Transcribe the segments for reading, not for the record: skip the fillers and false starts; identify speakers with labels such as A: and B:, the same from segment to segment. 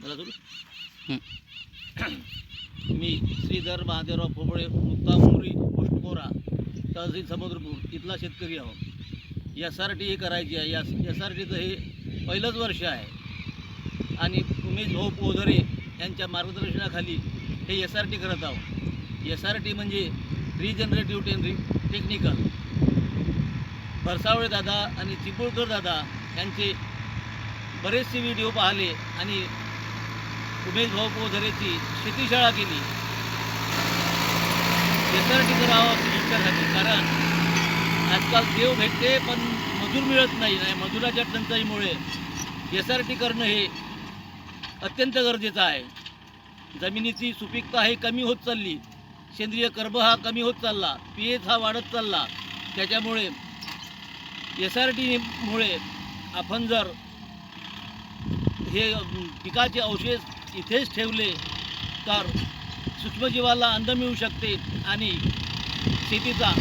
A: मला सोडू.
B: हं.
A: मी श्रीधर महादेवराव फोबळे, मुक्काम उमरी, पोस्ट कोरा, तहसील समुद्रपूर इथला शेतकरी आहो. SRT ही करायची आहे. SRTचं हे पहिलंच वर्ष आहे आणि उमेश भाऊ पोधरे यांच्या मार्गदर्शनाखाली हे SRT करत आहोत. SRT म्हणजे रिजनरेटिव्ह टेक्निकल. भरसावळे दादा आणि चिपळूणकर दादा यांचे बरेचसे व्हिडिओ पाहिले आणि उमेश भाऊ पोधरेची शेतीशाळा केली. SRT करावं असं विचारासाठी, कारण आजकाल देव भेटते पण मजूर मिळत नाही. मजुराच्या टंचाईमुळे SRT करणं हे अत्यंत गरजेचं आहे. जमिनीची सुपीकता ही कमी होत चालली, सेंद्रिय कर्ब हा कमी होत चालला, pH हा वाढत चालला. त्याच्यामुळे SRTमुळे आपण जर हे पिकाचे अवशेष इथेच ठेवले तर सूक्ष्मजीवाला अन्न मिळू शकते आणि शेतीचा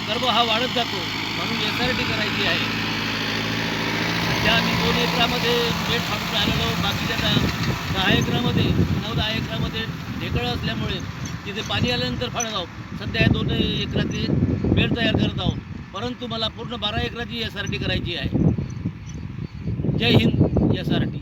A: कर्ब हा वाढत जातो. म्हणून SRT करायची आहे. सध्या आम्ही 2 एकरामध्ये बेड फाडून आलेलो, बाकीच्या 10 एकरामध्ये 9-10 एकरामध्ये ढेकळं असल्यामुळे तिथे पाणी आल्यानंतर फाडत आहोत. सध्या या 2 एकराचे बेड तयार करत आहोत, परंतु मला पूर्ण 12 एकराची SRT करायची आहे. जय हिंद. SRT.